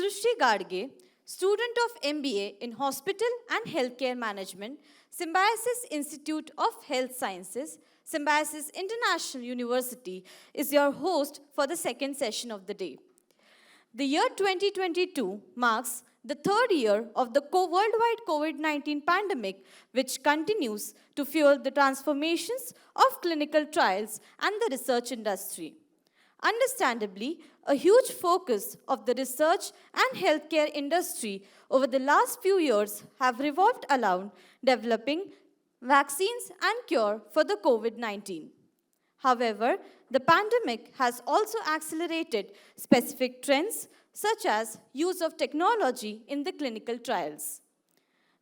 Srushti Gadge, student of MBA in Hospital and Healthcare Management, Symbiosis Institute of Health Sciences, Symbiosis International University, is your host for the second session of the day. The year 2022 marks the third year of the worldwide COVID-19 pandemic, which continues to fuel the transformations of clinical trials and the research industry. Understandably, a huge focus of the research and healthcare industry over the last few years have revolved around developing vaccines and cure for the COVID-19. However, the pandemic has also accelerated specific trends such as use of technology in the clinical trials.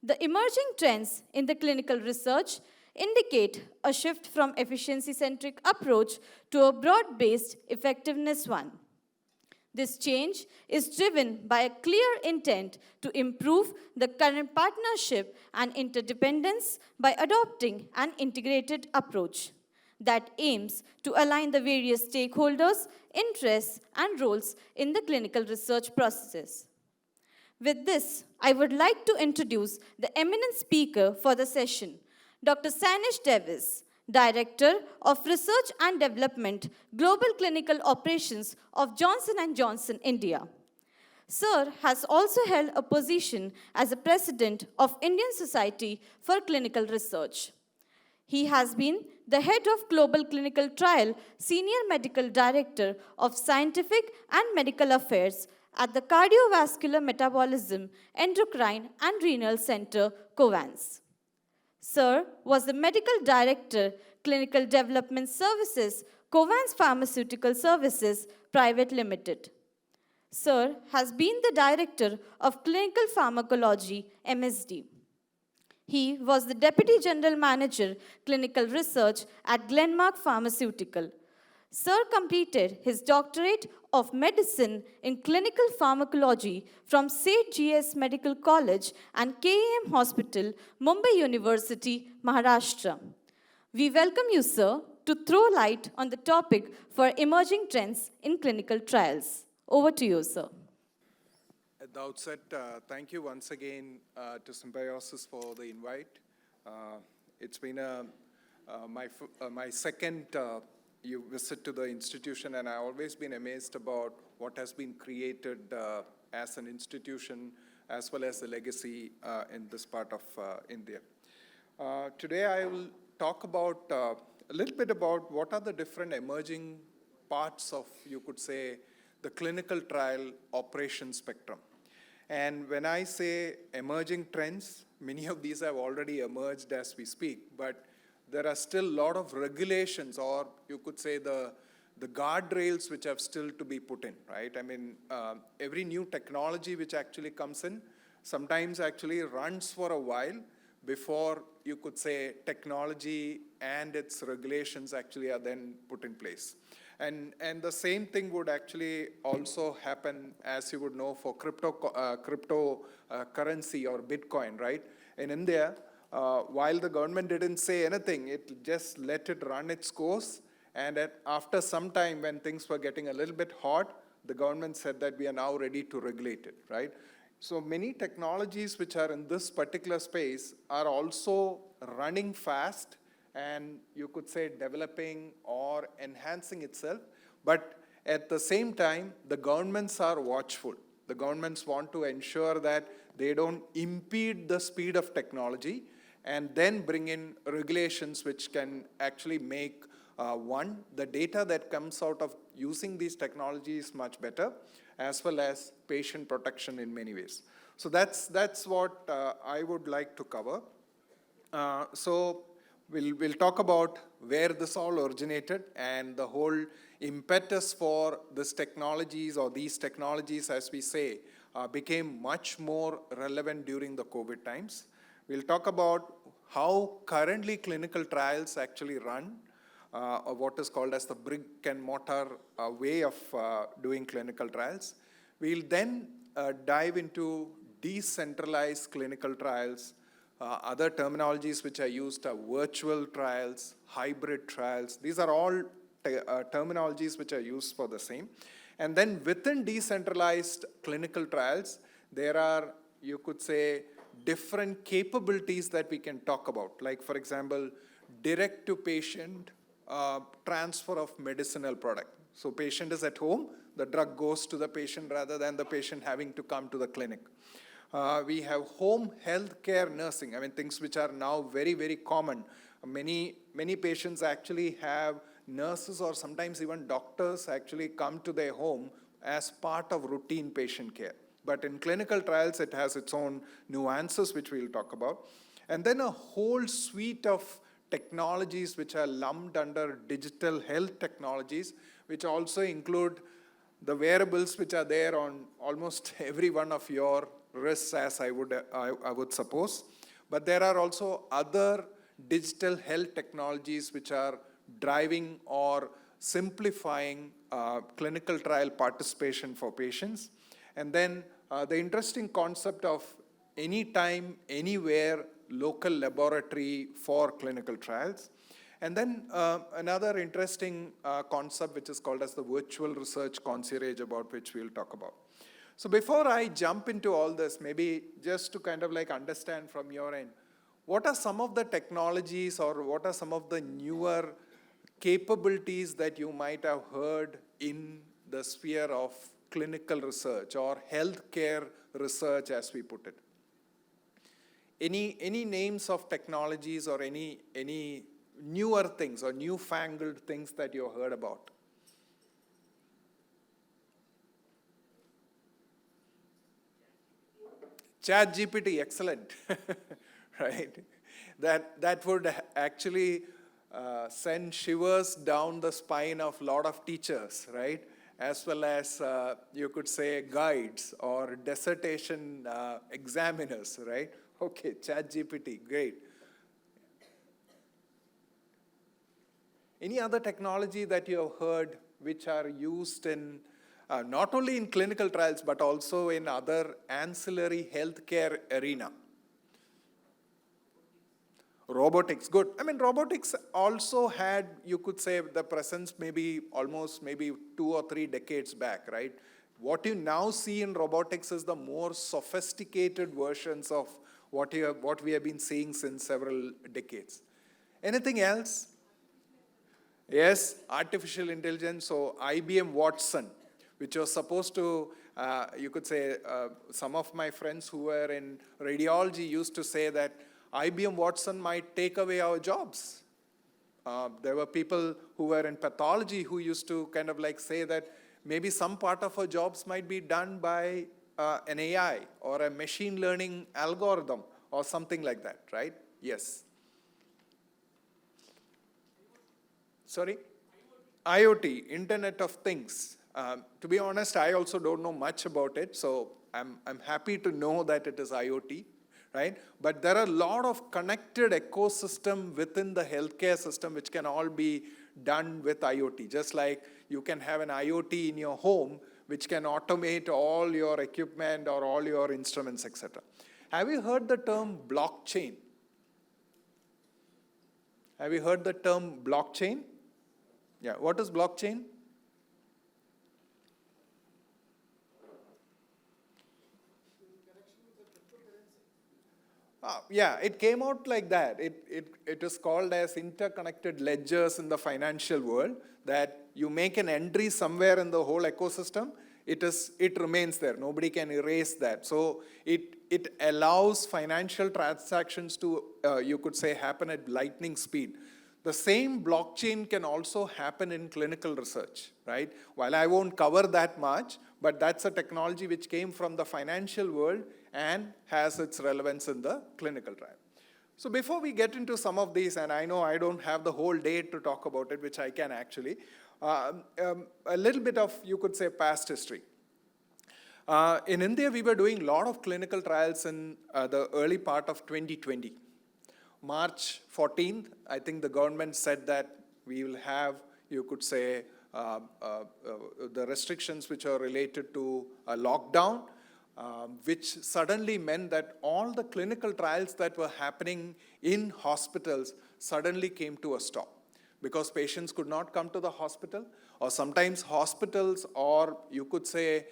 The emerging trends in the clinical research indicate a shift from efficiency-centric approach to a broad-based effectiveness one. This change is driven by a clear intent to improve the current partnership and interdependence by adopting an integrated approach that aims to align the various stakeholders, interests, and roles in the clinical research processes. With this, I would like to introduce the eminent speaker for the session, Dr. Sanish Davis, Director of Research and Development, Global Clinical Operations of Johnson & Johnson, India. Sir has also held a position as a President of Indian Society for Clinical Research. He has been the head of Global Clinical Trial, Senior Medical Director of Scientific and Medical Affairs at the Cardiovascular Metabolism, Endocrine and Renal Center, Covance. Sir was the Medical Director, Clinical Development Services, Covance Pharmaceutical Services Private Limited. Sir has been the Director of Clinical Pharmacology, MSD. He was the Deputy General Manager, Clinical Research at Glenmark Pharmaceutical. Sir completed his doctorate of medicine in clinical pharmacology from St. G.S. Medical College and KEM Hospital, Mumbai University, Maharashtra. We welcome you, sir, to throw light on the topic for emerging trends in clinical trials. Over to you, sir. At the outset, thank you once again to Symbiosis for the invite. It's been my second visit to the institution, and I've always been amazed about what has been created as an institution, as well as the legacy in this part of India. Today I will talk about a little bit about what are the different emerging parts of, you could say, the clinical trial operation spectrum. And when I say emerging trends, many of these have already emerged as we speak, but there are still a lot of regulations, or you could say the guardrails which have still to be put in, right? I mean, every new technology which actually comes in sometimes actually runs for a while before, you could say, technology and its regulations actually are then put in place. And the same thing would actually also happen, as you would know, for cryptocurrency or Bitcoin, right? In India, while the government didn't say anything, it just let it run its course. And after some time, when things were getting a little bit hot, the government said that we are now ready to regulate it, right? So many technologies which are in this particular space are also running fast, and you could say developing or enhancing itself. But at the same time, the governments are watchful. The governments want to ensure that they don't impede the speed of technology and then bring in regulations which can actually make, the data that comes out of using these technologies much better, as well as patient protection in many ways. So that's what I would like to cover. So we'll talk about where this all originated and the whole impetus for this technologies, or these technologies, as we say, became much more relevant during the COVID times. We'll talk about how currently clinical trials actually run, or what is called as the brick and mortar way of doing clinical trials. We'll then dive into decentralized clinical trials. Other terminologies which are used are virtual trials, hybrid trials. These are all terminologies which are used for the same. And then within decentralized clinical trials, there are, you could say, different capabilities that we can talk about. Like, for example, direct to patient transfer of medicinal product. So patient is at home, the drug goes to the patient rather than the patient having to come to the clinic. We have home healthcare nursing, I mean, things which are now very, very common. Many patients actually have nurses or sometimes even doctors actually come to their home as part of routine patient care. But in clinical trials, it has its own nuances, which we'll talk about. And then a whole suite of technologies which are lumped under digital health technologies, which also include the wearables which are there on almost every one of your wrists, as I would suppose. But there are also other digital health technologies which are driving or simplifying clinical trial participation for patients. And then the interesting concept of anytime, anywhere, local laboratory for clinical trials. And then another interesting concept which is called as the virtual research concierge, about which we'll talk about. So before I jump into all this, maybe just to kind of like understand from your end, what are some of the technologies or what are some of the newer capabilities that you might have heard in the sphere of clinical research or healthcare research, as we put it? Any names of technologies or any newer things or newfangled things that you heard about? ChatGPT, excellent. Right? That would actually send shivers down the spine of a lot of teachers, right? As well as, you could say, guides or dissertation examiners, right? Okay, ChatGPT, great. Any other technology that you have heard which are used in, not only in clinical trials, but also in other ancillary healthcare arena? Robotics, good. I mean, robotics also had, you could say, the presence maybe 2 or 3 decades back, right? What you now see in robotics is the more sophisticated versions of what we have been seeing since several decades. Anything else? Yes, artificial intelligence. So IBM Watson, which was supposed to, you could say, some of my friends who were in radiology used to say that IBM Watson might take away our jobs. There were people who were in pathology who used to kind of like say that maybe some part of our jobs might be done by an AI or a machine learning algorithm or something like that, right? Yes. Sorry? IoT, Internet of Things. To be honest, I also don't know much about it, so I'm happy to know that it is IoT, right? But there are a lot of connected ecosystem within the healthcare system which can all be done with IoT. Just like you can have an IoT in your home which can automate all your equipment or all your instruments, etc. Have you heard the term blockchain? Have you heard the term blockchain? Yeah, what is blockchain? Yeah, it came out like that. It is called as interconnected ledgers in the financial world, that you make an entry somewhere in the whole ecosystem, it remains there. Nobody can erase that. So it allows financial transactions to, you could say, happen at lightning speed. The same blockchain can also happen in clinical research, right? While I won't cover that much, but that's a technology which came from the financial world and has its relevance in the clinical trial. So before we get into some of these, and I know I don't have the whole day to talk about it, which I can actually, a little bit of, you could say, past history. In India, we were doing a lot of clinical trials in the early part of 2020. March 14th, I think the government said that we will have, you could say, the restrictions which are related to a lockdown, which suddenly meant that all the clinical trials that were happening in hospitals suddenly came to a stop. because patients could not come to the hospital, or sometimes hospitals, or you could say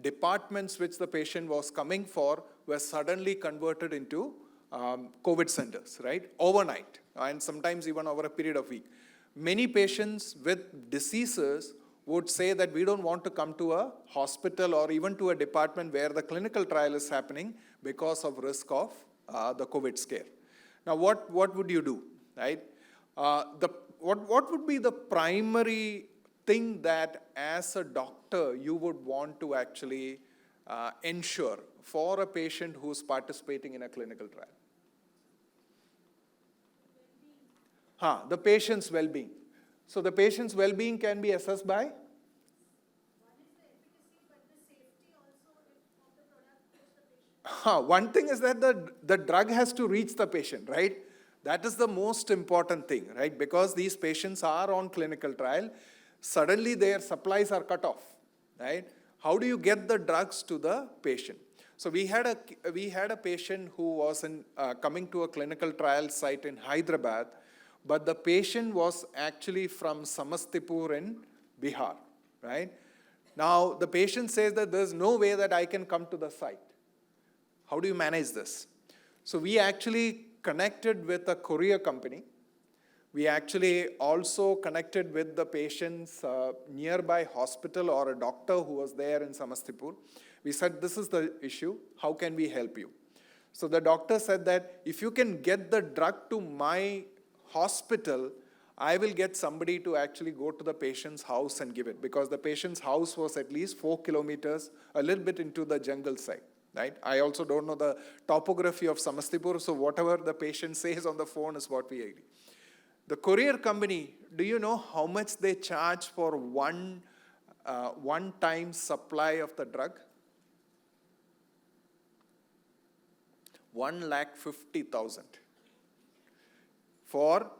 departments which the patient was coming for were suddenly converted into COVID centers, right? Overnight, and sometimes even over a period of week. Many patients with diseases would say that we don't want to come to a hospital or even to a department where the clinical trial is happening because of risk of the COVID scare. Now, what would you do, right? What would be the primary thing that as a doctor you would want to actually ensure for a patient who's participating in a clinical trial? The patient's well-being. So the patient's well-being can be assessed by? One thing is that the drug has to reach the patient, right? That is the most important thing, right? Because these patients are on clinical trial, suddenly their supplies are cut off, right? How do you get the drugs to the patient? So we had a patient who was coming to a clinical trial site in Hyderabad, but the patient was actually from Samastipur in Bihar, right? Now, the patient says that there's no way that I can come to the site. How do you manage this? So we actually connected with a courier company. We actually also connected with the patient's nearby hospital or a doctor who was there in Samastipur. We said, this is the issue. How can we help you? So the doctor said that if you can get the drug to my hospital, I will get somebody to actually go to the patient's house and give it, because the patient's house was at least 4 kilometers, a little bit into the jungle side, right? I also don't know the topography of Samastipur, so whatever the patient says on the phone is what we agree. The courier company, do you know how much they charge for one-time supply of the drug? 1,50,000 for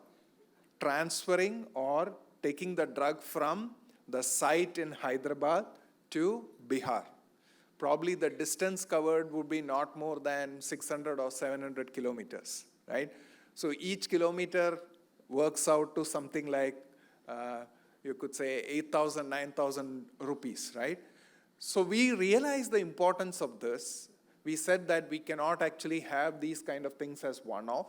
transferring or taking the drug from the site in Hyderabad to Bihar. Probably the distance covered would be not more than 600 or 700 kilometers, right? So each kilometer works out to something like, you could say 8,000, 9,000 rupees, right? So we realized the importance of this. We said that we cannot actually have these kind of things as one-off.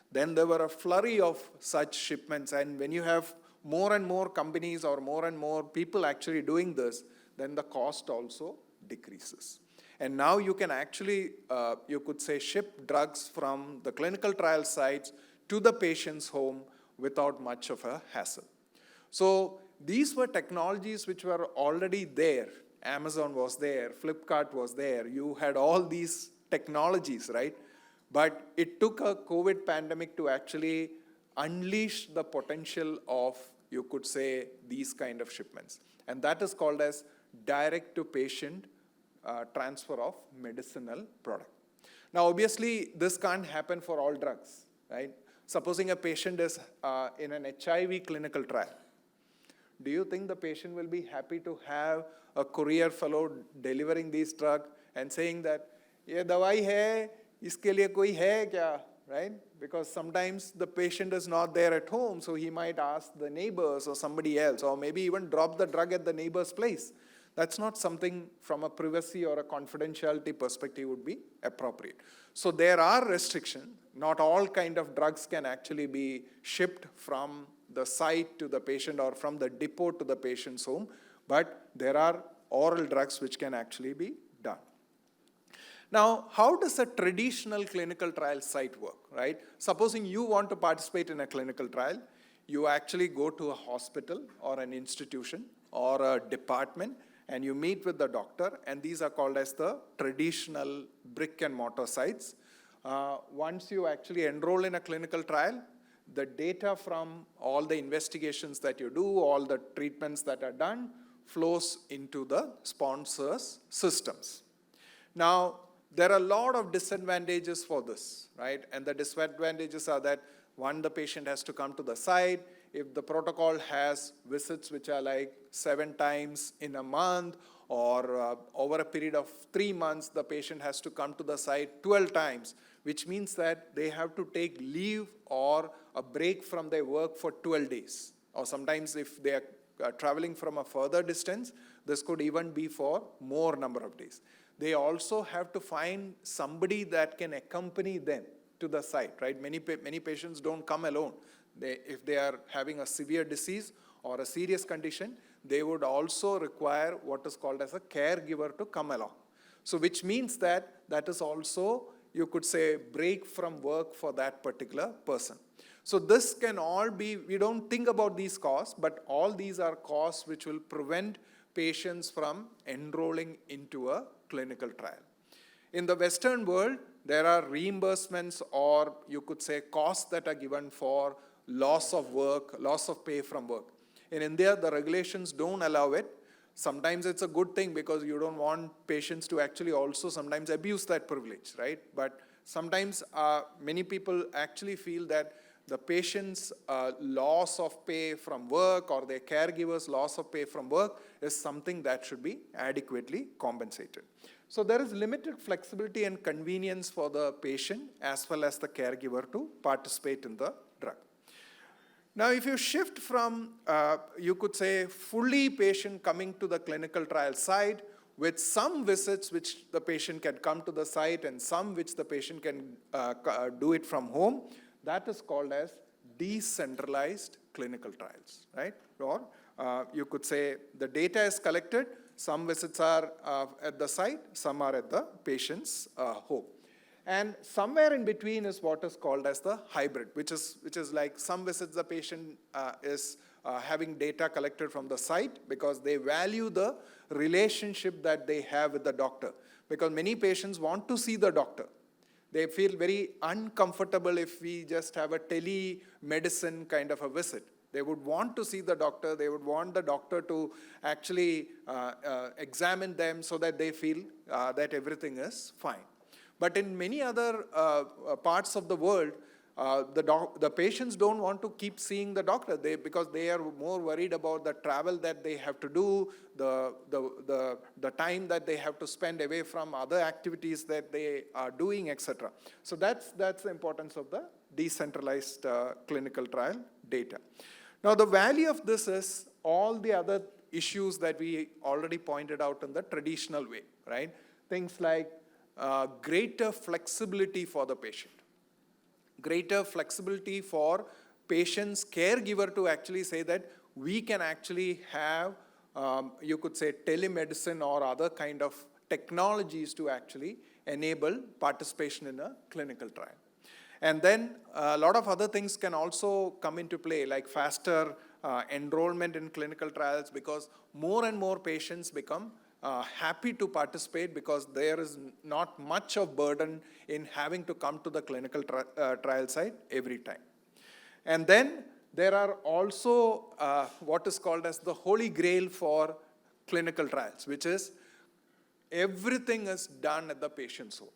Then there were a flurry of such shipments, and when you have more and more companies or more and more people actually doing this, then the cost also decreases. And now you can actually, you could say, ship drugs from the clinical trial sites to the patient's home without much of a hassle. So these were technologies which were already there. Amazon was there, Flipkart was there. You had all these technologies, right? But it took a COVID pandemic to actually unleash the potential of, you could say, these kind of shipments. And that is called as direct-to-patient transfer of medicinal product. Now, obviously, this can't happen for all drugs, right? Supposing a patient is in an HIV clinical trial, do you think the patient will be happy to have a courier fellow delivering these drugs and saying that, ye dawai hai, iske liye koi hai kya, right? Because sometimes the patient is not there at home, so he might ask the neighbors or somebody else, or maybe even drop the drug at the neighbor's place. That's not something from a privacy or a confidentiality perspective would be appropriate. So there are restrictions. Not all kind of drugs can actually be shipped from the site to the patient or from the depot to the patient's home, but there are oral drugs which can actually be done. Now, how does a traditional clinical trial site work, right? Supposing you want to participate in a clinical trial, you actually go to a hospital or an institution or a department and you meet with the doctor, and these are called as the traditional brick and mortar sites. Once you actually enroll in a clinical trial, the data from all the investigations that you do, all the treatments that are done, flows into the sponsor's systems. Now, there are a lot of disadvantages for this, right? And the disadvantages are that, one, the patient has to come to the site. If the protocol has visits which are like 7 times in a month, or over a period of 3 months, the patient has to come to the site 12 times, which means that they have to take leave or a break from their work for 12 days. Or sometimes if they are traveling from a further distance, this could even be for more number of days. They also have to find somebody that can accompany them to the site, right? Many patients don't come alone. If they are having a severe disease or a serious condition, they would also require what is called as a caregiver to come along. So which means that is also, you could say, break from work for that particular person. So this can all be, we don't think about these costs, but all these are costs which will prevent patients from enrolling into a clinical trial. In the Western world, there are reimbursements, or you could say costs that are given for loss of work, loss of pay from work. In India, the regulations don't allow it. Sometimes it's a good thing because you don't want patients to actually also sometimes abuse that privilege, right? But sometimes many people actually feel that the patient's loss of pay from work or their caregiver's loss of pay from work is something that should be adequately compensated. So there is limited flexibility and convenience for the patient as well as the caregiver to participate in the drug. Now, if you shift from, you could say, fully patient coming to the clinical trial site with some visits which the patient can come to the site and some which the patient can do it from home, that is called as decentralized clinical trials, right? Or you could say the data is collected, some visits are at the site, some are at the patient's home. And somewhere in between is what is called as the hybrid, which is like some visits the patient is having data collected from the site because they value the relationship that they have with the doctor. Because many patients want to see the doctor. They feel very uncomfortable if we just have a telemedicine kind of a visit. They would want to see the doctor. They would want the doctor to actually examine them so that they feel that everything is fine. But in many other parts of the world, the patients don't want to keep seeing the doctor because they are more worried about the travel that they have to do, the time that they have to spend away from other activities that they are doing, etc. So that's the importance of the decentralized clinical trial data. Now, the value of this is all the other issues that we already pointed out in the traditional way, right? Things like greater flexibility for the patient, greater flexibility for patient's caregiver to actually say that we can actually have, you could say, telemedicine or other kind of technologies to actually enable participation in a clinical trial. And then a lot of other things can also come into play, like faster enrollment in clinical trials, because more and more patients become happy to participate because there is not much of burden in having to come to the clinical trial site every time. And then there are also what is called as the holy grail for clinical trials, which is everything is done at the patient's home.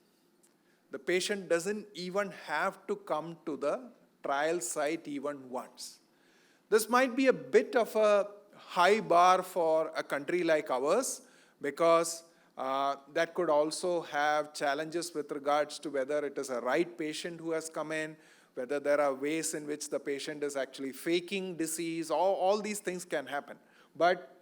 The patient doesn't even have to come to the trial site even once. This might be a bit of a high bar for a country like ours, because that could also have challenges with regards to whether it is a right patient who has come in, whether there are ways in which the patient is actually faking disease, all these things can happen. But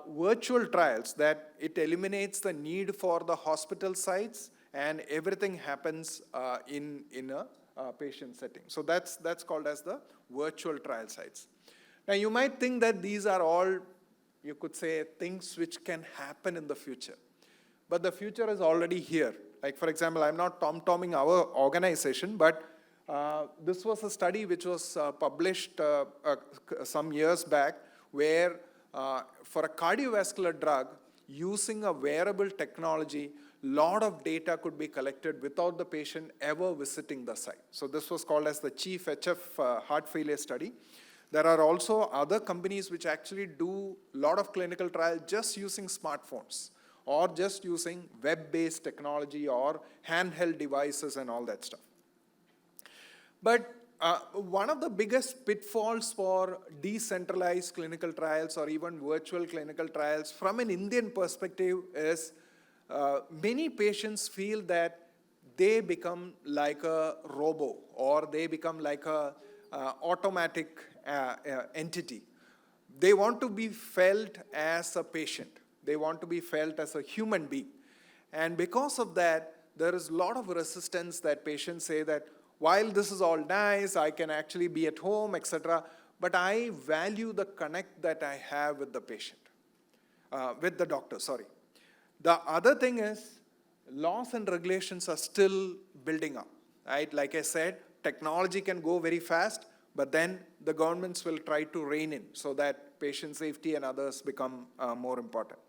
virtual trials, that it eliminates the need for the hospital sites and everything happens in a patient setting. So that's called as the virtual trial sites. Now you might think that these are all, you could say, things which can happen in the future. But the future is already here. Like, for example, I'm not tom-tomming our organization, but this was a study which was published some years back where for a cardiovascular drug, using a wearable technology, lot of data could be collected without the patient ever visiting the site. So this was called as the Chief HF heart failure study. There are also other companies which actually do a lot of clinical trials just using smartphones or just using web-based technology or handheld devices and all that stuff. But one of the biggest pitfalls for decentralized clinical trials or even virtual clinical trials from an Indian perspective is many patients feel that they become like a robo, or they become like a automatic entity. They want to be felt as a patient. They want to be felt as a human being. And because of that, there is a lot of resistance that patients say that while this is all nice, I can actually be at home, etc., but I value the connect that I have with the patient, with the doctor, sorry. The other thing is, laws and regulations are still building up, right? Like I said, technology can go very fast, but then the governments will try to rein in so that patient safety and others become more important.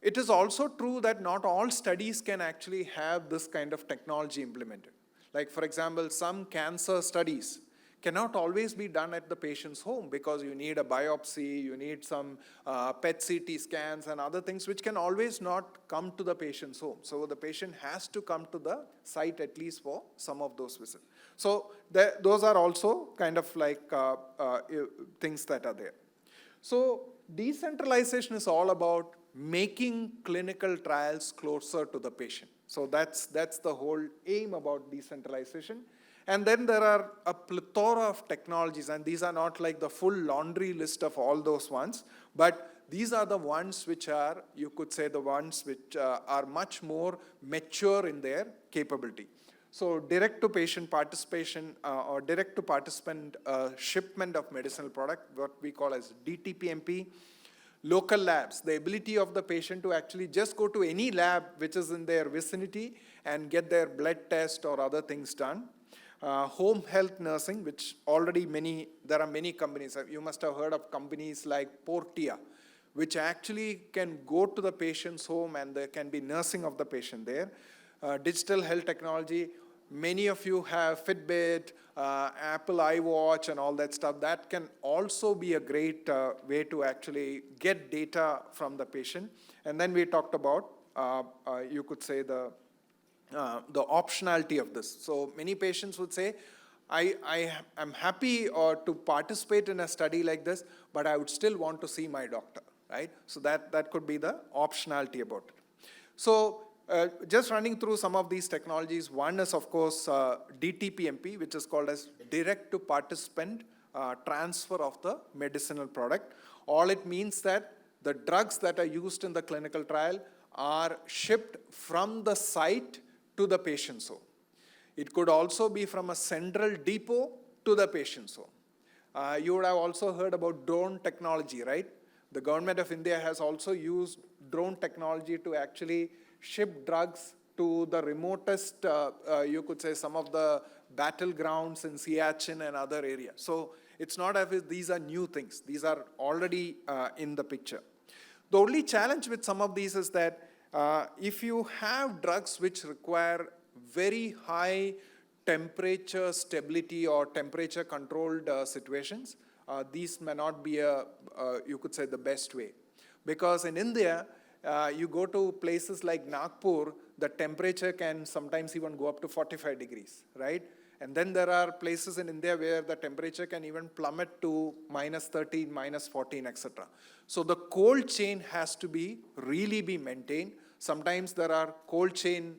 It is also true that not all studies can actually have this kind of technology implemented. Like, for example, some cancer studies cannot always be done at the patient's home because you need a biopsy, you need some PET CT scans and other things which can always not come to the patient's home. So the patient has to come to the site at least for some of those visits. So those are also kind of like things that are there. So decentralization is all about making clinical trials closer to the patient. So that's the whole aim about decentralization. And then there are a plethora of technologies, and these are not like the full laundry list of all those ones, but these are the ones which are, you could say, the ones which are much more mature in their capability. So direct-to-patient participation or direct-to-participant shipment of medicinal product, what we call as DTPMP. Local labs, the ability of the patient to actually just go to any lab which is in their vicinity and get their blood test or other things done. Home health nursing, which already there are many companies. You must have heard of companies like Portia, which actually can go to the patient's home and there can be nursing of the patient there. Digital health technology, many of you have Fitbit, Apple iWatch and all that stuff. That can also be a great way to actually get data from the patient. And then we talked about, you could say, the optionality of this. So many patients would say, I am happy to participate in a study like this, but I would still want to see my doctor, right? So that could be the optionality about it. So just running through some of these technologies, one is, of course, DTPMP, which is called as direct-to-participant transfer of the medicinal product. All it means that the drugs that are used in the clinical trial are shipped from the site to the patient's home. It could also be from a central depot to the patient's home. You would have also heard about drone technology, right? The government of India has also used drone technology to actually ship drugs to the remotest, you could say, some of the battlegrounds in Siachen and other areas. So it's not as if these are new things. These are already in the picture. The only challenge with some of these is that if you have drugs which require very high temperature stability or temperature controlled situations, these may not be you could say, the best way. Because in India, you go to places like Nagpur, the temperature can sometimes even go up to 45 degrees, right? And then there are places in India where the temperature can even plummet to minus 13, minus 14, etc. So the cold chain has to really be maintained. Sometimes there are cold chain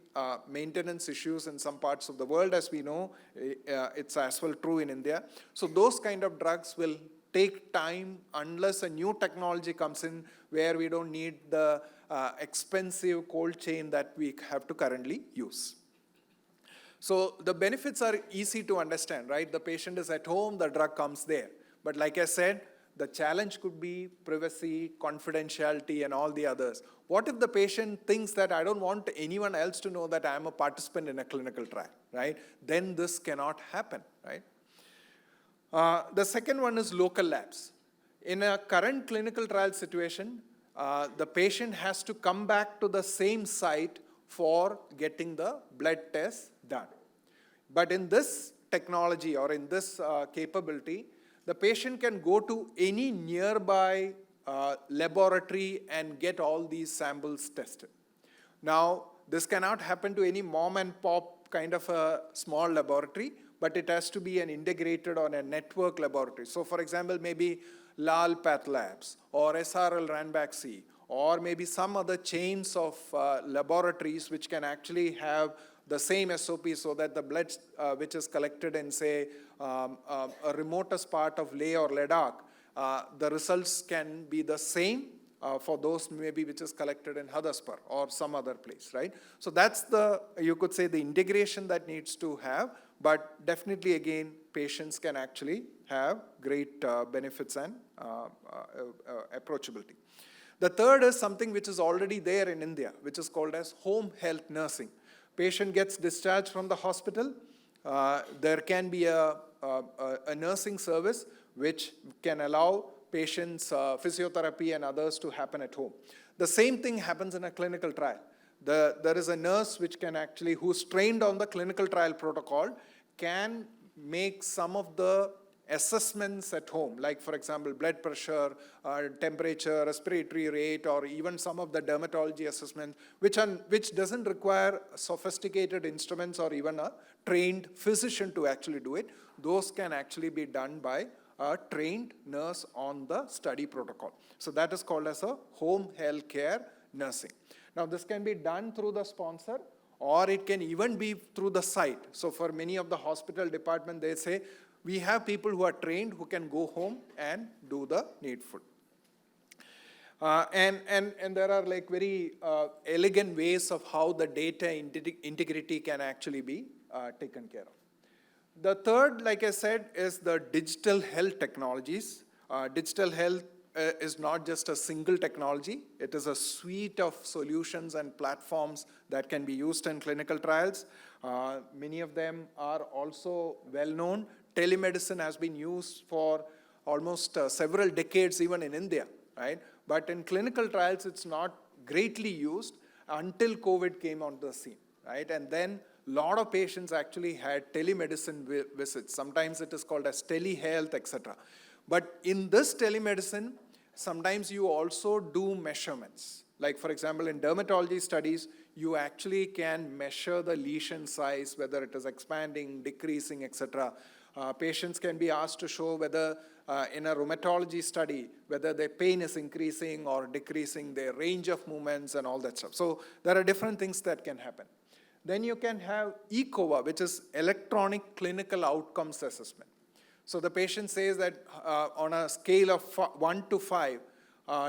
maintenance issues in some parts of the world, as we know. It's as well true in India. So those kind of drugs will take time unless a new technology comes in where we don't need the expensive cold chain that we have to currently use. So the benefits are easy to understand, right? The patient is at home, the drug comes there. But like I said, the challenge could be privacy, confidentiality, and all the others. What if the patient thinks that I don't want anyone else to know that I am a participant in a clinical trial, right? Then this cannot happen, right? The second one is local labs. In a current clinical trial situation, the patient has to come back to the same site for getting the blood test done. But in this technology or in this capability, the patient can go to any nearby laboratory and get all these samples tested. Now, this cannot happen to any mom and pop kind of a small laboratory, but it has to be an integrated or a network laboratory. So for example, maybe Lal Path Labs or SRL Ranbaxy or maybe some other chains of laboratories which can actually have the same SOP, so that the blood which is collected in, say, a remotest part of Leh or Ladakh, the results can be the same for those maybe which is collected in Hadaspur or some other place, right? So that's the, you could say, the integration that needs to have, but definitely again, patients can actually have great benefits and approachability. The third is something which is already there in India, which is called as home health nursing. Patient gets discharged from the hospital, there can be a nursing service which can allow patients physiotherapy and others to happen at home. The same thing happens in a clinical trial. There is a nurse which can actually, who's trained on the clinical trial protocol, can make some of the assessments at home, like for example, blood pressure, temperature, respiratory rate, or even some of the dermatology assessments, which doesn't require sophisticated instruments or even a trained physician to actually do it. Those can actually be done by a trained nurse on the study protocol. So that is called as a home health care nursing. Now this can be done through the sponsor, or it can even be through the site. So for many of the hospital department, they say, we have people who are trained who can go home and do the needful. And there are like very elegant ways of how the data integrity can actually be taken care of. The third, like I said, is the digital health technologies. Digital health is not just a single technology. It is a suite of solutions and platforms that can be used in clinical trials. Many of them are also well known. Telemedicine has been used for almost several decades, even in India, right? But in clinical trials, it's not greatly used until COVID came onto the scene, right? And then a lot of patients actually had telemedicine visits. Sometimes it is called as telehealth, etc. But in this telemedicine, sometimes you also do measurements. Like for example, in dermatology studies, you actually can measure the lesion size, whether it is expanding, decreasing, etc. Patients can be asked to show whether in a rheumatology study, whether their pain is increasing or decreasing, their range of movements and all that stuff. So there are different things that can happen. Then you can have ECOA, which is electronic clinical outcomes assessment. So the patient says that on a scale of 1 to 5,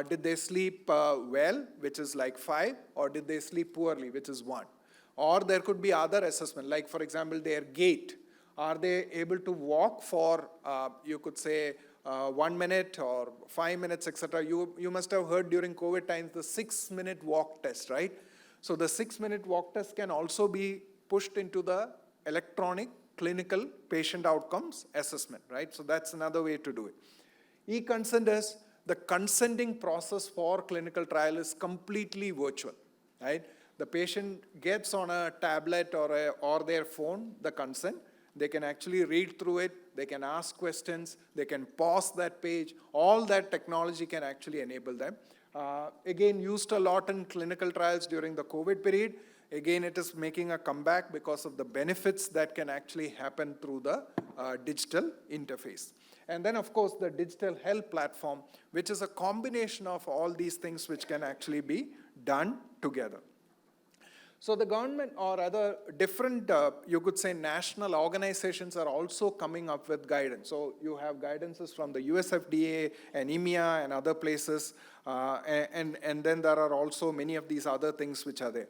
did they sleep well, which is like 5, or did they sleep poorly, which is 1? Or there could be other assessment, like for example, their gait. Are they able to walk for, you could say, 1 minute or 5 minutes, etc.? You must have heard during COVID times the 6-minute walk test, right? So the 6-minute walk test can also be pushed into the electronic clinical patient outcomes assessment, right? So that's another way to do it. E-consent is the consenting process for clinical trial is completely virtual, right? The patient gets on a tablet or their phone the consent. They can actually read through it. They can ask questions. They can pause that page. All that technology can actually enable them. Again, used a lot in clinical trials during the COVID period. Again, it is making a comeback because of the benefits that can actually happen through the digital interface. And then, of course, the digital health platform, which is a combination of all these things which can actually be done together. So the government or other different, you could say, national organizations are also coming up with guidance. So you have guidances from the US FDA and EMEA and other places. And then there are also many of these other things which are there.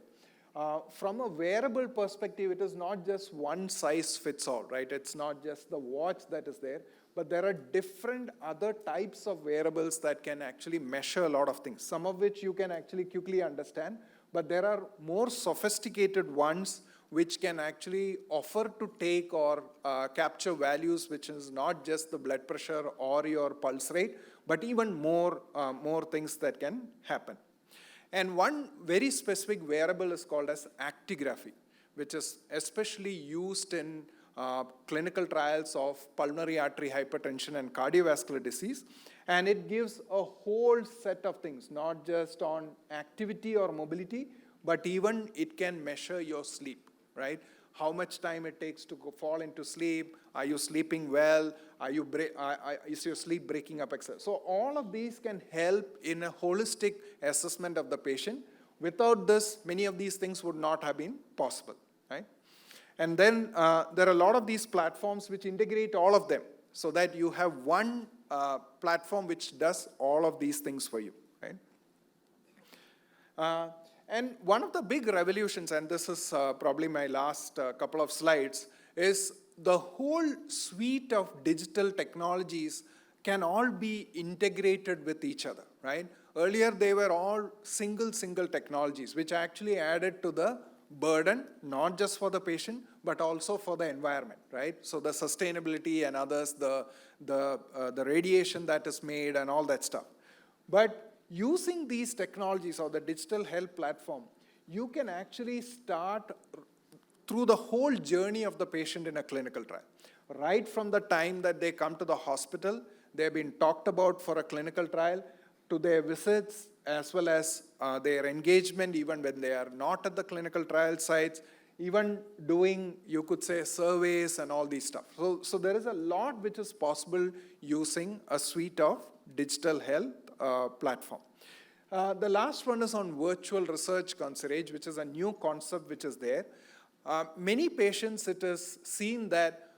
From a wearable perspective, it is not just one size fits all, right? It's not just the watch that is there, but there are different other types of wearables that can actually measure a lot of things, some of which you can actually quickly understand, but there are more sophisticated ones which can actually offer to take or capture values which is not just the blood pressure or your pulse rate, but even more things that can happen. And one very specific wearable is called as actigraphy, which is especially used in clinical trials of pulmonary artery hypertension and cardiovascular disease. And it gives a whole set of things, not just on activity or mobility, but even it can measure your sleep, right? How much time it takes to fall into sleep, are you sleeping well, is your sleep breaking up, etc. So all of these can help in a holistic assessment of the patient. Without this, many of these things would not have been possible, right? And then there are a lot of these platforms which integrate all of them so that you have one platform which does all of these things for you, right? And one of the big revolutions, and this is probably my last couple of slides, is the whole suite of digital technologies can all be integrated with each other, right? Earlier, they were all single technologies, which actually added to the burden, not just for the patient, but also for the environment, right? So the sustainability and others, the radiation that is made and all that stuff. But using these technologies or the digital health platform, you can actually start through the whole journey of the patient in a clinical trial. Right from the time that they come to the hospital, they've been talked about for a clinical trial, to their visits, as well as their engagement even when they are not at the clinical trial sites, even doing, you could say, surveys and all these stuff. So there is a lot which is possible using a suite of digital health platform. The last one is on virtual research concierge, which is a new concept which is there. Many patients, it is seen that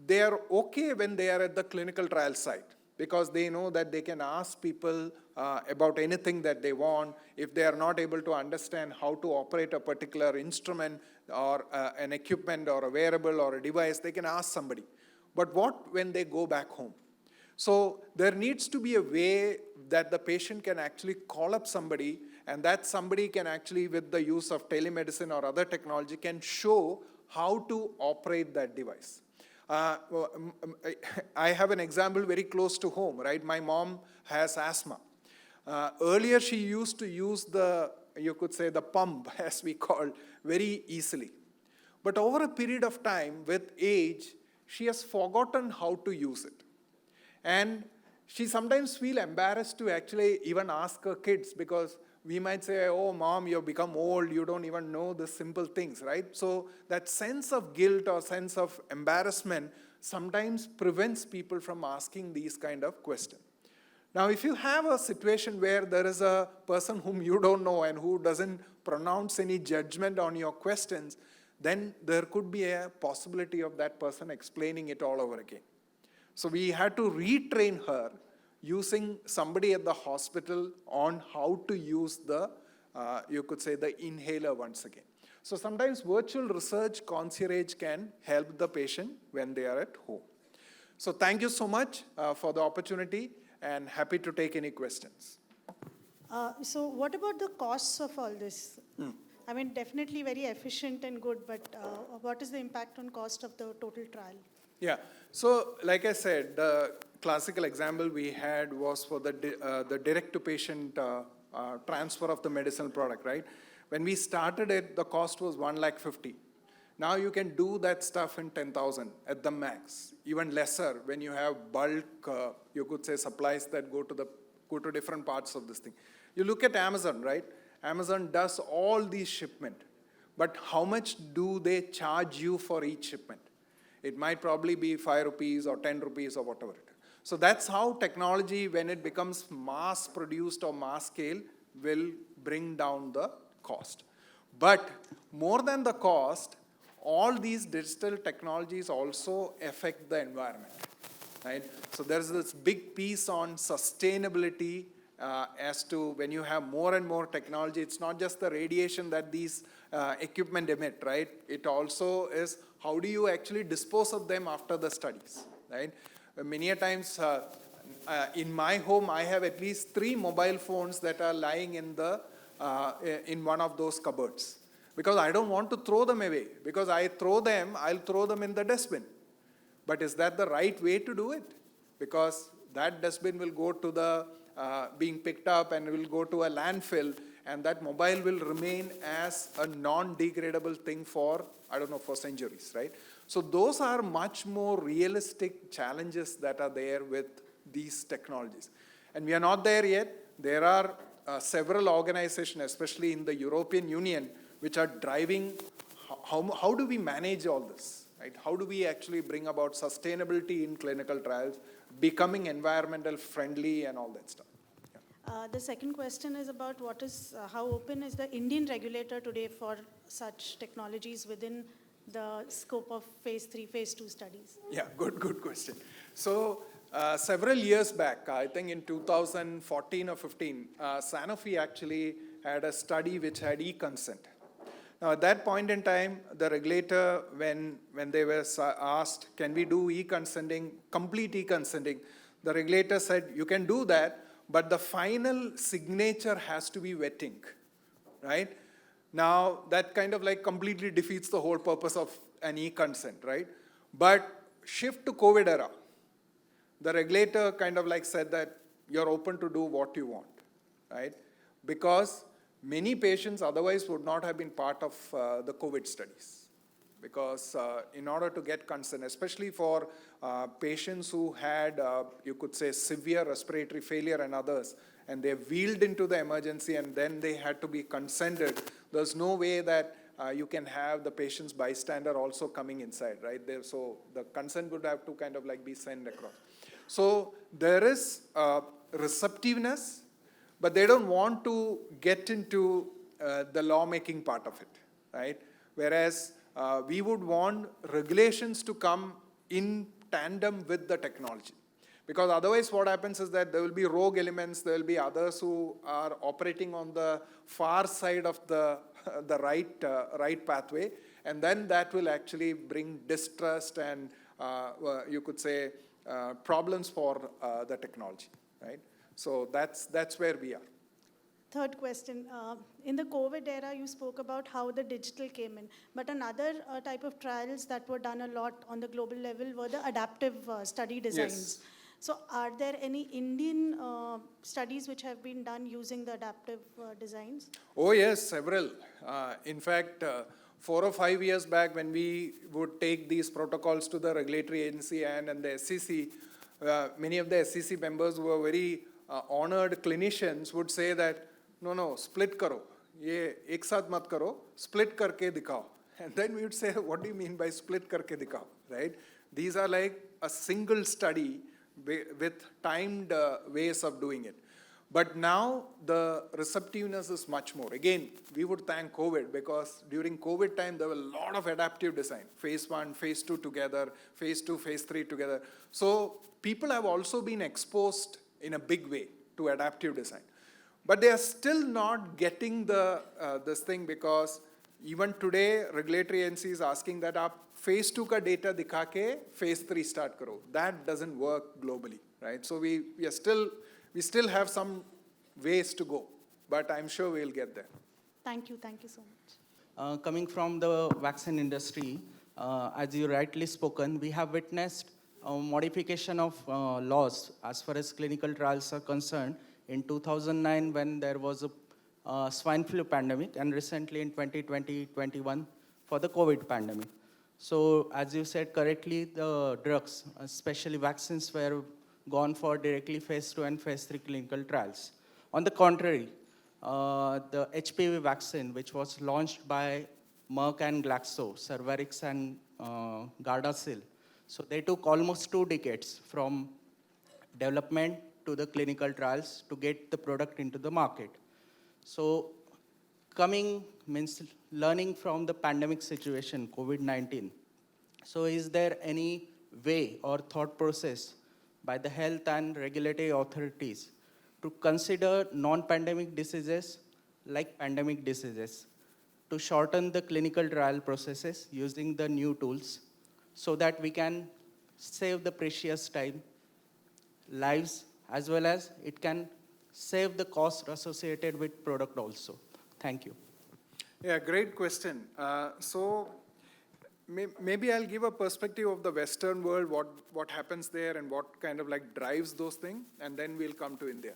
they are okay when they are at the clinical trial site, because they know that they can ask people about anything that they want. If they are not able to understand how to operate a particular instrument or an equipment or a wearable or a device, they can ask somebody. But what when they go back home? So there needs to be a way that the patient can actually call up somebody, and that somebody can actually, with the use of telemedicine or other technology, can show how to operate that device. I have an example very close to home, right? My mom has asthma. Earlier, she used to use you could say the pump, as we call, very easily. But over a period of time, with age, she has forgotten how to use it. And she sometimes feels embarrassed to actually even ask her kids, because we might say, oh, mom, you've become old, you don't even know the simple things, right? So that sense of guilt or sense of embarrassment sometimes prevents people from asking these kind of questions. Now, if you have a situation where there is a person whom you don't know and who doesn't pronounce any judgment on your questions, then there could be a possibility of that person explaining it all over again. So we had to retrain her using somebody at the hospital on how to use you could say, the inhaler once again. So sometimes virtual research concierge can help the patient when they are at home. So thank you so much for the opportunity, and happy to take any questions. So what about the costs of all this? I mean, definitely very efficient and good, but what is the impact on cost of the total trial? Yeah, so like I said, the classical example we had was for the direct-to-patient transfer of the medicinal product, right? When we started it, the cost was 1,50,000. Now you can do that stuff in 10,000 at the max, even lesser when you have bulk, you could say, supplies that go to different parts of this thing. You look at Amazon, right? Amazon does all these shipment, but how much do they charge you for each shipment? It might probably be 5 rupees or 10 rupees or whatever it is. So that's how technology, when it becomes mass produced or mass scale, will bring down the cost. But more than the cost, all these digital technologies also affect the environment, right? So there's this big piece on sustainability as to when you have more and more technology. It's not just the radiation that these equipment emit, right? It also is how do you actually dispose of them after the studies, right? Many a times in my home, I have at least 3 mobile phones that are lying in one of those cupboards, because I don't want to throw them away, because I'll throw them in the dustbin. But is that the right way to do it? Because that dustbin will go to the being picked up and will go to a landfill, and that mobile will remain as a non-degradable thing for, I don't know, for centuries, right? So those are much more realistic challenges that are there with these technologies. And we are not there yet. There are several organizations, especially in the European Union, which are driving how do we manage all this, right? How do we actually bring about sustainability in clinical trials, becoming environmental friendly and all that stuff. The second question is about how open is the Indian regulator today for such technologies within the scope of phase 3, phase 2 studies? Yeah, good question. So several years back, I think in 2014 or 15, Sanofi actually had a study which had e-consent. Now at that point in time, the regulator, when they were asked, can we do e-consenting, complete e-consenting, the regulator said, you can do that, but the final signature has to be wet ink, right? Now, that kind of like completely defeats the whole purpose of an e-consent, right? But shift to COVID era, the regulator kind of like said that you're open to do what you want, right? Because many patients otherwise would not have been part of the COVID studies. Because in order to get consent, especially for patients who had, you could say, severe respiratory failure and others, and they wheeled into the emergency and then they had to be consented, there's no way that you can have the patient's bystander also coming inside, right? So the consent would have to kind of like be sent across. So there is receptiveness, but they don't want to get into the lawmaking part of it, right? Whereas we would want regulations to come in tandem with the technology. Because otherwise what happens is that there will be rogue elements, there will be others who are operating on the far side of the right pathway, and then that will actually bring distrust and you could say problems for the technology, right? So that's where we are. Third question, in the COVID era, you spoke about how the digital came in, but another type of trials that were done a lot on the global level were the adaptive study designs. Yes. So are there any Indian studies which have been done using the adaptive designs? Oh yes, several. In fact, 4 or 5 years back when we would take these protocols to the regulatory agency and the SEC, many of the SEC members who were very honored clinicians would say that, no, split karo. Ye ek saath mat karo, split karke dikhao. And then we would say, what do you mean by split karke dikhao, right? These are like a single study with timed ways of doing it. But now the receptiveness is much more. Again, we would thank COVID because during COVID time, there were a lot of adaptive design. Phase 1, phase 2 together, phase 2, phase 3 together. So people have also been exposed in a big way to adaptive design. But they are still not getting this thing because even today, regulatory agencies asking that आप phase 2 का data दिखा के phase 3 start करो. That doesn't work globally, right? So we still have some ways to go, but I'm sure we'll get there. Thank you so much. Coming from the vaccine industry, as you rightly spoken, we have witnessed a modification of laws as far as clinical trials are concerned in 2009 when there was a swine flu pandemic, and recently in 2020-21 for the COVID pandemic. So as you said correctly, the drugs, especially vaccines, were gone for directly phase 2 and phase 3 clinical trials. On the contrary, the HPV vaccine, which was launched by Merck and Glaxo, Cervarix and Gardasil, so they took almost 2 decades from development to the clinical trials to get the product into the market. So coming means learning from the pandemic situation, COVID-19. So is there any way or thought process by the health and regulatory authorities to consider non-pandemic diseases like pandemic diseases to shorten the clinical trial processes using the new tools so that we can save the precious time, lives, as well as it can save the cost associated with product also? Thank you. Yeah, great question. So maybe I'll give a perspective of the Western world, what happens there and what kind of like drives those things, and then we'll come to India.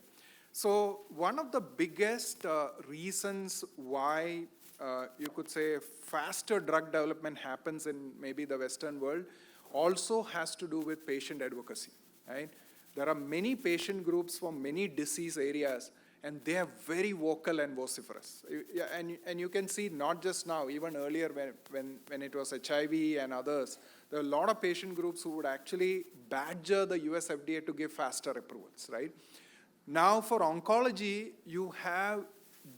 So one of the biggest reasons why you could say faster drug development happens in maybe the Western world also has to do with patient advocacy, right? There are many patient groups from many disease areas, and they are very vocal and vociferous. Yeah, and you can see not just now, even earlier when it was HIV and others, there are a lot of patient groups who would actually badger the US FDA to give faster approvals, right? Now for oncology, you have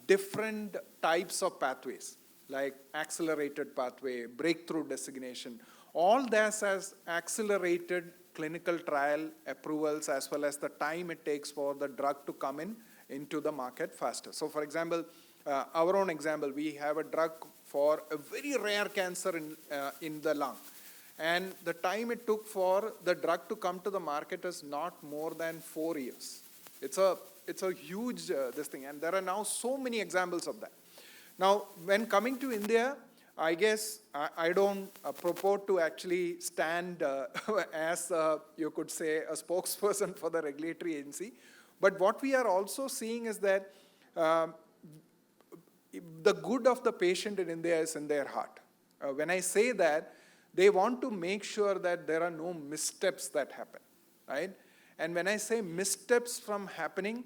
different types of pathways. like accelerated pathway, breakthrough designation, all this has accelerated clinical trial approvals as well as the time it takes for the drug to come into the market faster. So for example, our own example, we have a drug for a very rare cancer in the lung. And the time it took for the drug to come to the market is not more than 4 years. It's a huge this thing, and there are now so many examples of that. Now, when coming to India, I guess I don't purport to actually stand as, you could say, a spokesperson for the regulatory agency. But what we are also seeing is that the good of the patient in India is in their heart. When I say that, they want to make sure that there are no missteps that happen, right? And when I say missteps from happening,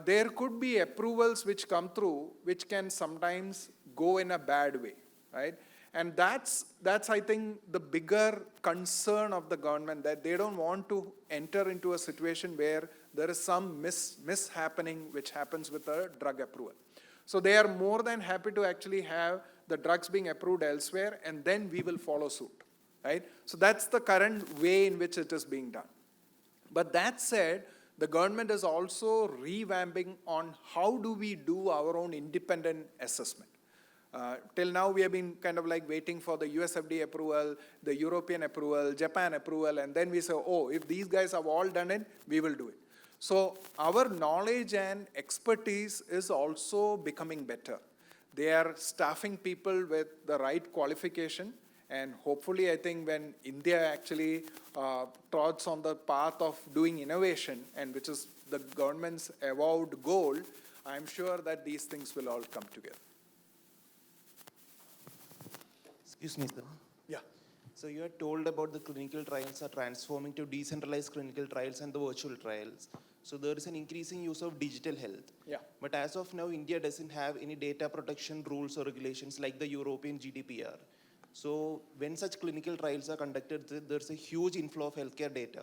there could be approvals which come through which can sometimes go in a bad way, right? And that's I think, the bigger concern of the government, that they don't want to enter into a situation where there is some mishappening which happens with a drug approval. So they are more than happy to actually have the drugs being approved elsewhere, and then we will follow suit, right? So that's the current way in which it is being done. But that said, the government is also revamping on how do we do our own independent assessment. Till now, we have been kind of like waiting for the US FDA approval, the European approval, Japan approval, and then we say, oh, if these guys have all done it, we will do it. So our knowledge and expertise is also becoming better. They are staffing people with the right qualification, and hopefully I think when India actually trots on the path of doing innovation, and which is the government's avowed goal, I'm sure that these things will all come together. Excuse me, sir. Yeah. So you are told about the clinical trials are transforming to decentralized clinical trials and the virtual trials. So there is an increasing use of digital health. Yeah. But as of now, India doesn't have any data protection rules or regulations like the European GDPR. So when such clinical trials are conducted, there's a huge inflow of healthcare data.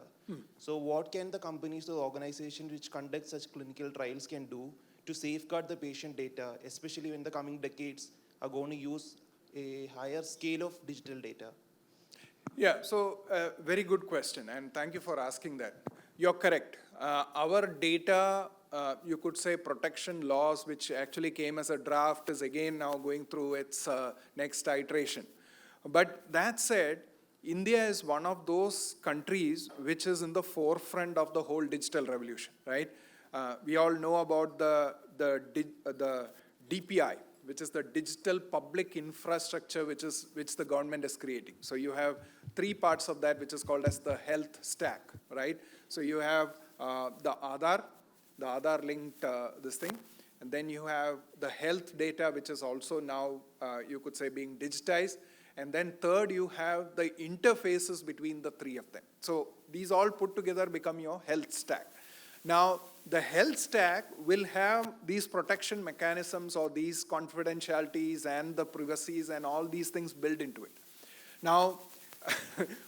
So what can the companies or organizations which conduct such clinical trials can do to safeguard the patient data, especially when the coming decades are going to use a higher scale of digital data? Yeah, so very good question, and thank you for asking that. You're correct. Our data, you could say protection laws, which actually came as a draft, is again now going through its next iteration. But that said, India is one of those countries which is in the forefront of the whole digital revolution, right? We all know about the DPI, which is the digital public infrastructure which the government is creating. So you have 3 parts of that, which is called as the health stack, right? So you have the Aadhaar linked this thing, and then you have the health data, which is also now, you could say, being digitized. And then third, you have the interfaces between the 3 of them. So these all put together become your health stack. Now, the health stack will have these protection mechanisms or these confidentialities and the privacies and all these things built into it. Now,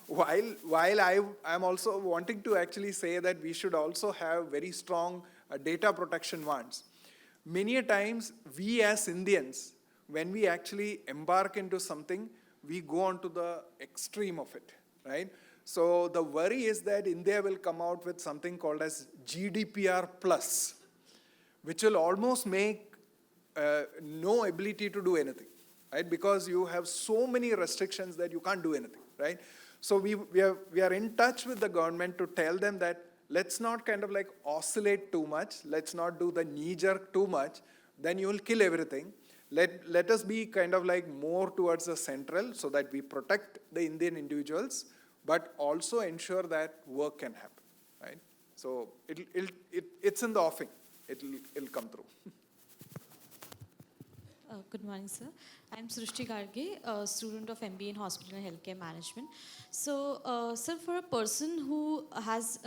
while I'm also wanting to actually say that we should also have very strong data protection ones, many a times we as Indians, when we actually embark into something, we go on to the extreme of it, right? So the worry is that India will come out with something called as GDPR plus, which will almost make no ability to do anything, right? Because you have so many restrictions that you can't do anything, right? So we are in touch with the government to tell them that let's not kind of like oscillate too much. Let's not do the knee jerk too much. Then you will kill everything. Let us be kind of like more towards the central so that we protect the Indian individuals, but also ensure that work can happen, right? So it's in the offing. It'll come through. Good morning, sir. I'm Srishti Garge, a student of MBA in Hospital and Healthcare Management. So, sir, for a person who has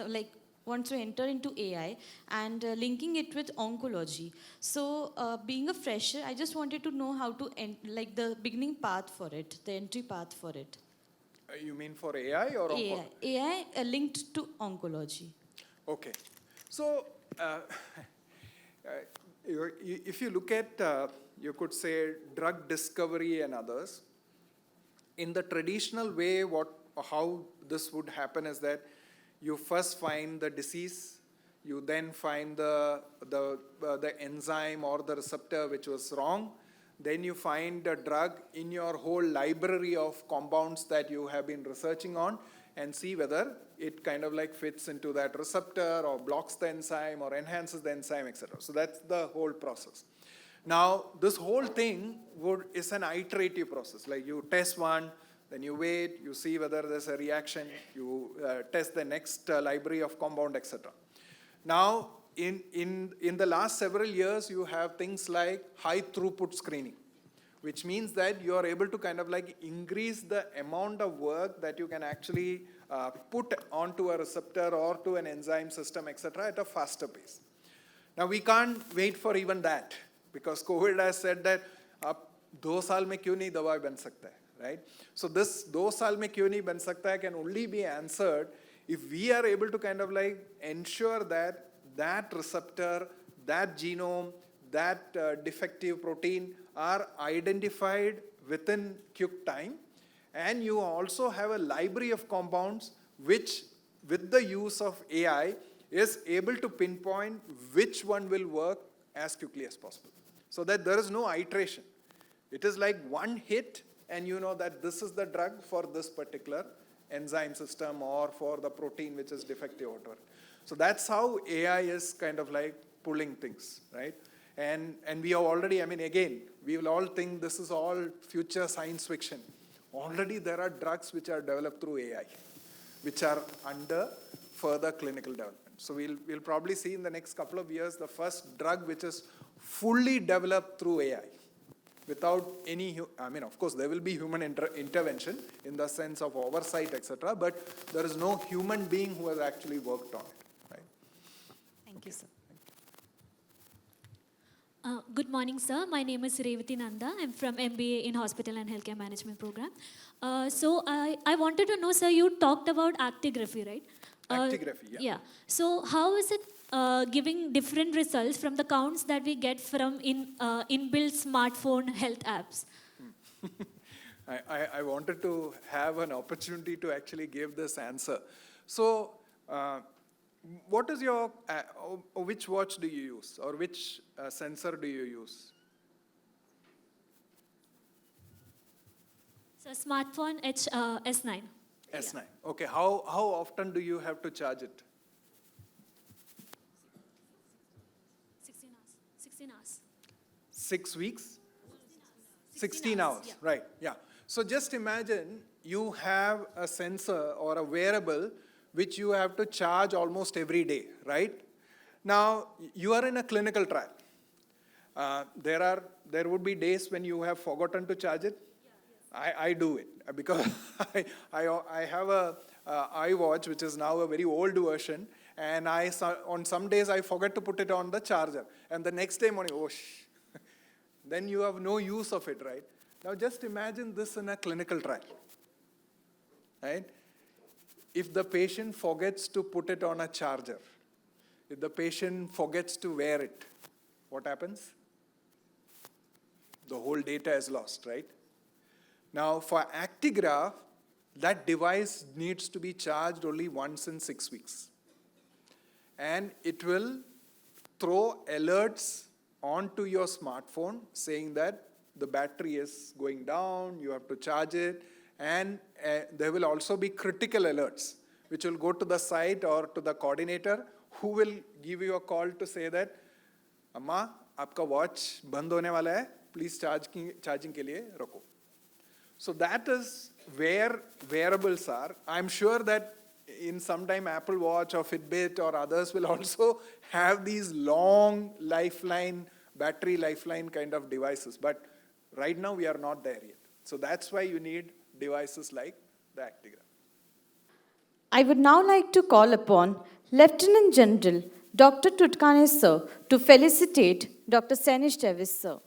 wants to enter into AI and linking it with oncology. So, being a fresher, I just wanted to know how to the beginning path for it, the entry path for it. You mean for AI or oncology? AI linked to oncology. Okay. So, if you look at you could say drug discovery and others. In the traditional way, how this would happen is that you first find the disease, you then find the enzyme or the receptor which was wrong, then you find a drug in your whole library of compounds that you have been researching on and see whether it kind of like fits into that receptor or blocks the enzyme or enhances the enzyme, etc. So that's the whole process. Now, this whole thing is an iterative process. Like you test one, then you wait, you see whether there's a reaction, you test the next library of compound, etc. Now, in the last several years, you have things like high throughput screening, which means that you are able to kind of like increase the amount of work that you can actually put onto a receptor or to an enzyme system, etc., at a faster pace. Now, we can't wait for even that, because COVID has said that आप 2 साल में क्यों नहीं दवा बन सकता है, right? So this 2 साल में क्यों नहीं बन सकता है can only be answered if we are able to kind of like ensure that that receptor, that genome, that defective protein are identified within quick time, and you also have a library of compounds which, with the use of AI, is able to pinpoint which one will work as quickly as possible, so that there is no iteration. It is like one hit, and you know that this is the drug for this particular enzyme system or for the protein which is defective or whatever. So that's how AI is kind of like pulling things, right? And we are already, I mean, again, we will all think this is all future science fiction. Already there are drugs which are developed through AI, which are under further clinical development. So we'll probably see in the next couple of years the first drug which is fully developed through AI, without any, I mean, of course, there will be human intervention in the sense of oversight, etc., but there is no human being who has actually worked on it, right? Thank you, sir. Good morning, sir. My name is Revati Nanda. I'm from MBA in Hospital and Healthcare Management Program. So I wanted to know, sir, you talked about actigraphy, right? Actigraphy, yeah. Yeah. So how is it giving different results from the counts that we get from inbuilt smartphone health apps? I wanted to have an opportunity to actually give this answer. So, what is your, which watch do you use, or which sensor do you use? So smartphone S9. S9. Okay, how often do you have to charge it? 16 hours. 16 hours. 6 weeks? 16 hours, yeah. Right, yeah. So just imagine you have a sensor or a wearable which you have to charge almost every day, right? Now, you are in a clinical trial. There would be days when you have forgotten to charge it. I do it because I have a iWatch, which is now a very old version, and on some days I forget to put it on the charger, and the next day morning, then you have no use of it, right? Now just imagine this in a clinical trial, right? If the patient forgets to put it on a charger, if the patient forgets to wear it, what happens? The whole data is lost, right? Now, for Actigraph, that device needs to be charged only once in 6 weeks. And it will throw alerts onto your smartphone saying that the battery is going down, you have to charge it, and there will also be critical alerts, which will go to the site or to the coordinator, who will give you a call to say that, Amma, आपका watch बंद होने वाला है, please charging के लिए रखो. So that is where wearables are. I'm sure that in some time Apple Watch or Fitbit or others will also have these long lifeline, battery lifeline kind of devices. But right now we are not there yet. So that's why you need devices like the Actigraph. I would now like to call upon Lieutenant General Dr. Tutkane sir to felicitate Dr. Sanish Davis sir.